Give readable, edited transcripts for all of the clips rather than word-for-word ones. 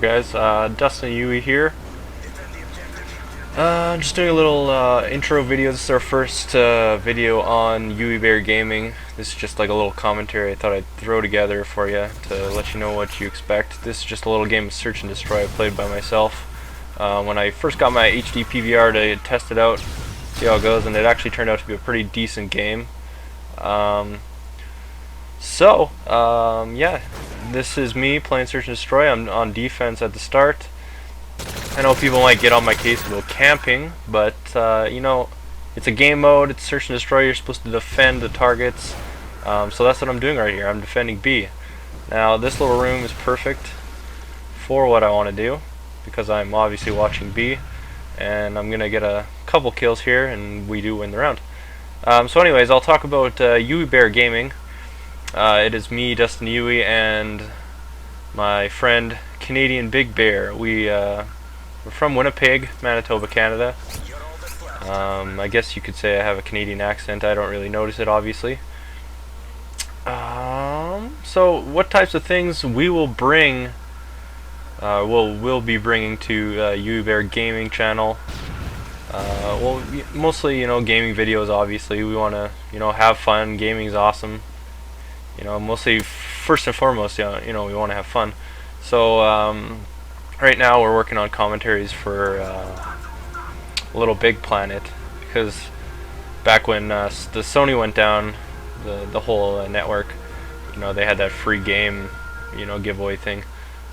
guys? Dustin and Yewy here. Just doing a little intro video. This is our first video on Yewy Gaming. This is just like a little commentary I thought I'd throw together for you to let you know what you expect. This is just a little game of Search and Destroy I played by myself. When I first got my HD PVR to test it out, see how it goes, and it actually turned out to be a pretty decent game. Yeah, this is me playing Search and Destroy. I'm on defense at the start. I know people might get on my case about camping, but you know, it's a game mode, it's Search and Destroy, you're supposed to defend the targets. So that's what I'm doing right here. I'm defending B. Now this little room is perfect for what I want to do, because I'm obviously watching B, and I'm gonna get a couple kills here and we do win the round. So anyways, I'll talk about Yewy Gaming. It is me, Dustin Yewy, and my friend Canadian Big Bear. We're from Winnipeg, Manitoba, Canada. I guess you could say I have a Canadian accent. I don't really notice it, obviously. So what types of things we will bring, we'll be bringing to Yewy Gaming channel. Well, mostly, you know, gaming videos. Obviously, we want to, you know, have fun. Gaming is awesome. You know, mostly, first and foremost, you know, we want to have fun. So right now we're working on commentaries for Little Big Planet, because back when the Sony went down, the whole network, you know, they had that free game, you know, giveaway thing.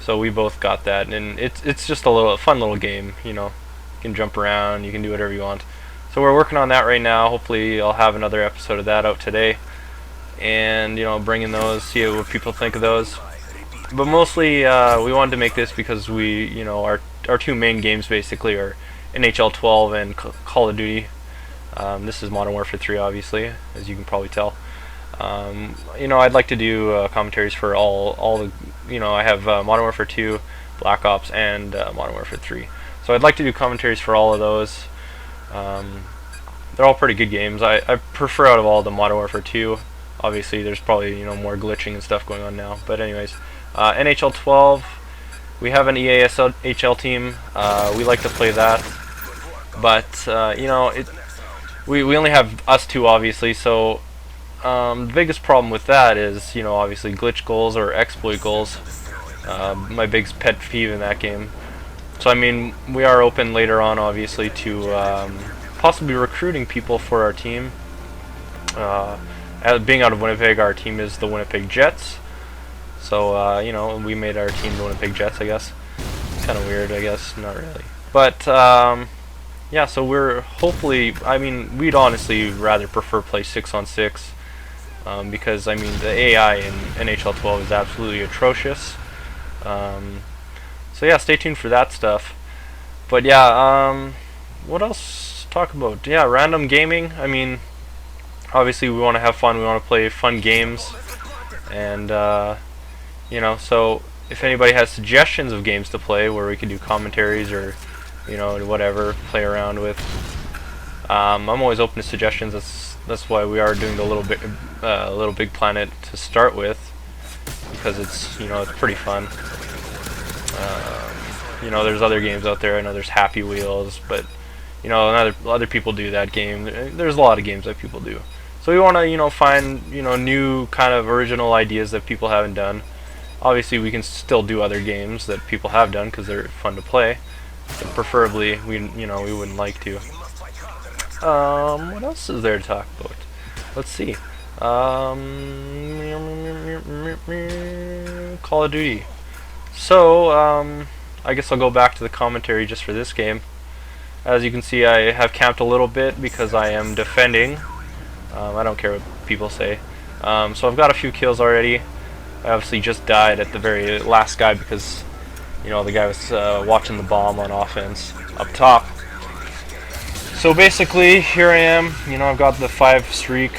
So we both got that, and it's just a fun little game. You know, you can jump around, you can do whatever you want. So we're working on that right now. Hopefully I'll have another episode of that out today, and you know, bringing those, see what people think of those. But mostly we wanted to make this because we, you know, our two main games basically are NHL 12 and Call of Duty. This is Modern Warfare 3, obviously, as you can probably tell. You know, I'd like to do commentaries for all the, you know, I have Modern Warfare 2, Black Ops, and Modern Warfare 3. So I'd like to do commentaries for all of those. They're all pretty good games. I prefer out of all the Modern Warfare 2. Obviously, there's probably, you know, more glitching and stuff going on now. But anyways, NHL 12, we have an EASHL team. We like to play that. But, you know, we only have us two, obviously. So the biggest problem with that is, you know, obviously glitch goals or exploit goals. My biggest pet peeve in that game. So, I mean, we are open later on, obviously, to possibly recruiting people for our team. Being out of Winnipeg, our team is the Winnipeg Jets. So, you know, we made our team the Winnipeg Jets, I guess. Kind of weird, I guess. Not really. But, yeah, so we're hopefully, I mean, we'd honestly rather prefer play 6-on-6. Because, I mean, the AI in NHL 12 is absolutely atrocious. So, yeah, stay tuned for that stuff. But, yeah, what else to talk about? Yeah, random gaming. I mean, obviously we want to have fun, we want to play fun games, and you know, so if anybody has suggestions of games to play where we could do commentaries or, you know, whatever, play around with, I'm always open to suggestions. That's why we are doing the Little Big Planet to start with, because it's, you know, it's pretty fun. You know, there's other games out there. I know there's Happy Wheels, but you know, other people do that game. There's a lot of games that people do. So we want to, you know, find, you know, new kind of original ideas that people haven't done. Obviously, we can still do other games that people have done because they're fun to play. But preferably, you know, we wouldn't like to. What else is there to talk about? Let's see. Call of Duty. So, I guess I'll go back to the commentary just for this game. As you can see, I have camped a little bit because I am defending. I don't care what people say. So I've got a few kills already. I obviously just died at the very last guy because, you know, the guy was watching the bomb on offense up top. So basically, here I am. You know, I've got the 5 streak.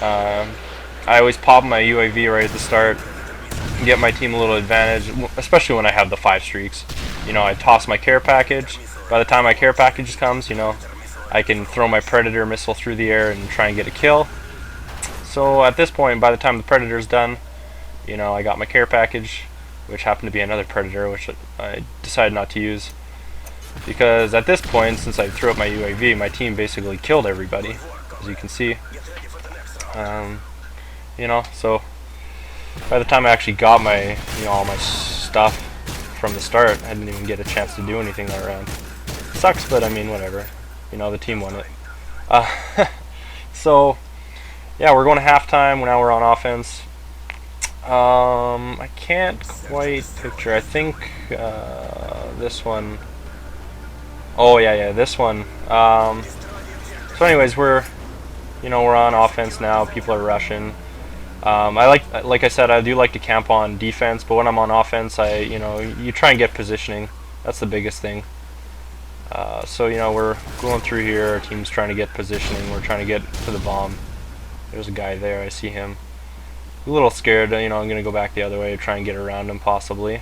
I always pop my UAV right at the start, get my team a little advantage, especially when I have the 5 streaks. You know, I toss my care package. By the time my care package comes, you know, I can throw my Predator missile through the air and try and get a kill. So at this point, by the time the Predator's done, you know, I got my care package. which happened to be another predator, which I decided not to use. Because at this point, since I threw up my UAV, my team basically killed everybody, as you can see. You know, so by the time I actually got my, all my stuff from the start, I didn't even get a chance to do anything that round. Sucks, but I mean, whatever. You know, the team won it. So, yeah, we're going to halftime. Now we're on offense. I can't quite picture. I think this one. Oh yeah, this one. So, anyways, we're on offense now. People are rushing. Like I said, I do like to camp on defense, but when I'm on offense, you try and get positioning. That's the biggest thing. So we're going through here. Our team's trying to get positioning. We're trying to get to the bomb. There's a guy there. I see him. A little scared. I'm gonna go back the other way to try and get around him possibly.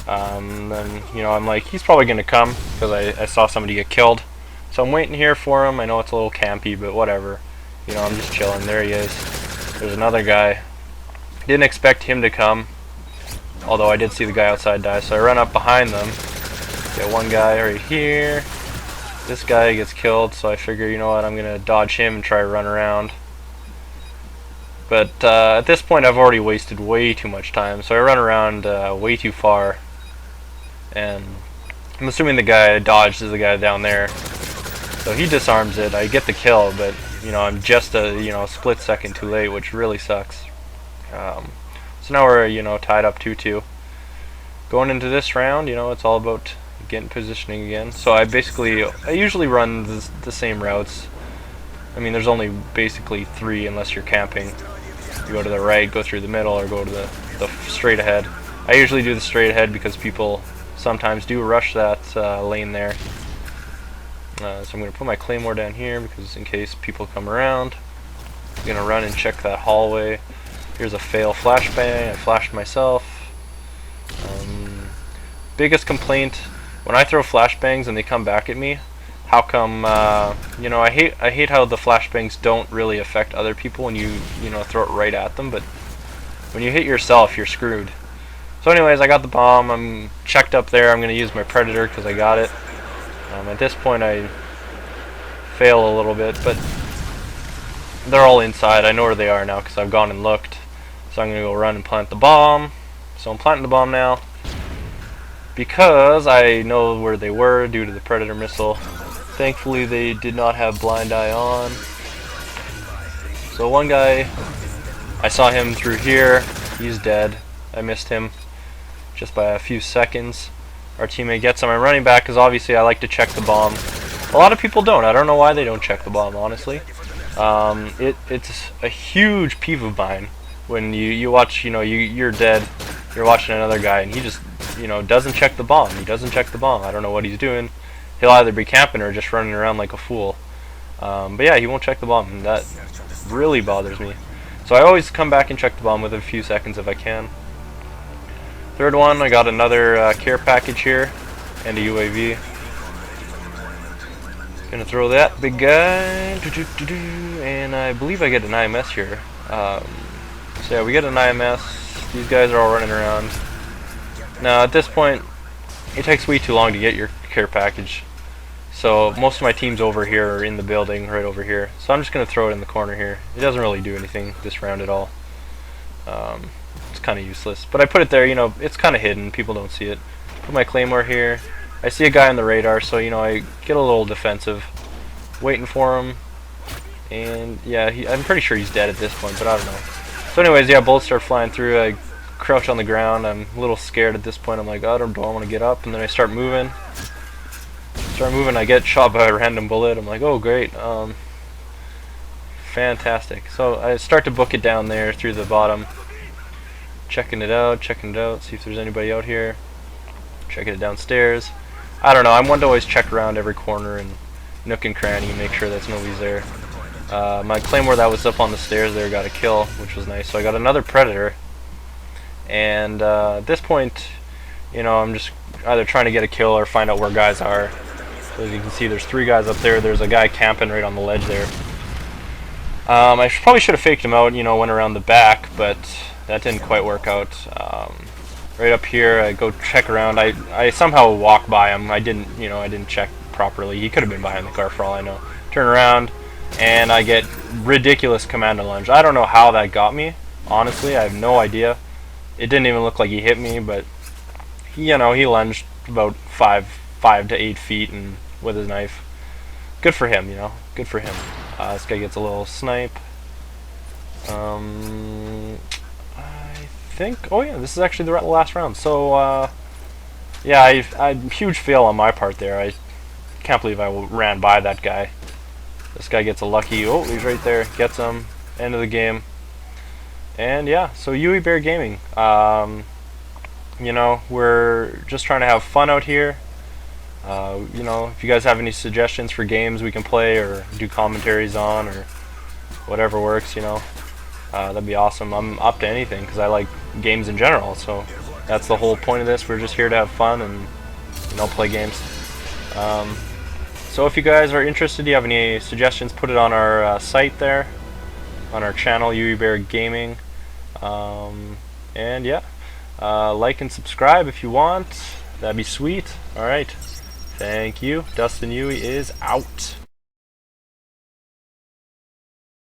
Then I'm like, he's probably gonna come because I saw somebody get killed. So I'm waiting here for him. I know it's a little campy, but whatever. I'm just chilling. There he is. There's another guy. Didn't expect him to come, although I did see the guy outside die. So I run up behind them. Get one guy right here. This guy gets killed, so I figure, you know what, I'm gonna dodge him and try to run around. But at this point, I've already wasted way too much time, so I run around way too far. And I'm assuming the guy I dodged is the guy down there. So he disarms it. I get the kill, but I'm just a split second too late, which really sucks. So now we're tied up 2-2. Going into this round, it's all about getting positioning again. So I usually run the same routes. I mean, there's only basically 3 unless you're camping. You go to the right, go through the middle, or go to the straight ahead. I usually do the straight ahead because people sometimes do rush that lane there. So I'm going to put my claymore down here because in case people come around. I'm going to run and check that hallway. Here's a fail flashbang. I flashed myself. Biggest complaint, when I throw flashbangs and they come back at me, how come, I hate how the flashbangs don't really affect other people when you throw it right at them, but when you hit yourself, you're screwed. So anyways, I got the bomb. I'm checked up there. I'm going to use my predator because I got it. At this point, I fail a little bit, but they're all inside. I know where they are now because I've gone and looked. So I'm going to go run and plant the bomb. So I'm planting the bomb now because I know where they were due to the predator missile. Thankfully, they did not have blind eye on. So one guy, I saw him through here. He's dead. I missed him just by a few seconds. Our teammate gets him. I'm running back because obviously I like to check the bomb. A lot of people don't. I don't know why they don't check the bomb, honestly. It's a huge peeve of mine when you watch, you're dead, you're watching another guy and he just, doesn't check the bomb. He doesn't check the bomb. I don't know what he's doing. He'll either be camping or just running around like a fool. But yeah, he won't check the bomb, and that really bothers me. So I always come back and check the bomb within a few seconds if I can. Third one, I got another care package here and a UAV. Gonna throw that big guy, and I believe I get an IMS here. So yeah, we get an IMS. These guys are all running around. Now at this point, it takes way too long to get your care package. So most of my team's over here or in the building, right over here. So I'm just gonna throw it in the corner here. It doesn't really do anything this round at all. It's kind of useless. But I put it there, it's kind of hidden. People don't see it. Put my claymore here. I see a guy on the radar, so I get a little defensive, waiting for him. And yeah, I'm pretty sure he's dead at this point, but I don't know. So anyways, yeah, bullets start flying through. I crouch on the ground. I'm a little scared at this point. I'm like, oh, do I want to get up? And then I start moving. I get shot by a random bullet. I'm like, oh great, fantastic. So I start to book it down there through the bottom, checking it out, see if there's anybody out here, checking it downstairs. I don't know, I'm one to always check around every corner and nook and cranny and make sure that nobody's there. My claymore that was up on the stairs there got a kill, which was nice. So I got another predator, and at this point, I'm just either trying to get a kill or find out where guys are. So as you can see, there's 3 guys up there. There's a guy camping right on the ledge there. I probably should have faked him out, went around the back, but that didn't quite work out. right up here. I go check around. I somehow walk by him. I didn't check properly. He could have been behind the car for all I know. Turn around, and I get ridiculous commando lunge. I don't know how that got me. Honestly, I have no idea. It didn't even look like he hit me, but he lunged about 5 to 8 feet and with his knife. Good for him, Good for him. This guy gets a little snipe. I think. Oh yeah, this is actually the last round. So yeah, I huge fail on my part there. I can't believe I ran by that guy. This guy gets a lucky. Oh, he's right there. Gets him. End of the game. And yeah, so Yewy Bear Gaming. We're just trying to have fun out here. If you guys have any suggestions for games we can play or do commentaries on or whatever works, that'd be awesome. I'm up to anything because I like games in general. So that's the whole point of this. We're just here to have fun and play games. So if you guys are interested, you have any suggestions, put it on our site there, on our channel, Yewy Bear Gaming. And yeah, like and subscribe if you want. That'd be sweet. Alright. Thank you. Dustin Yewy is out.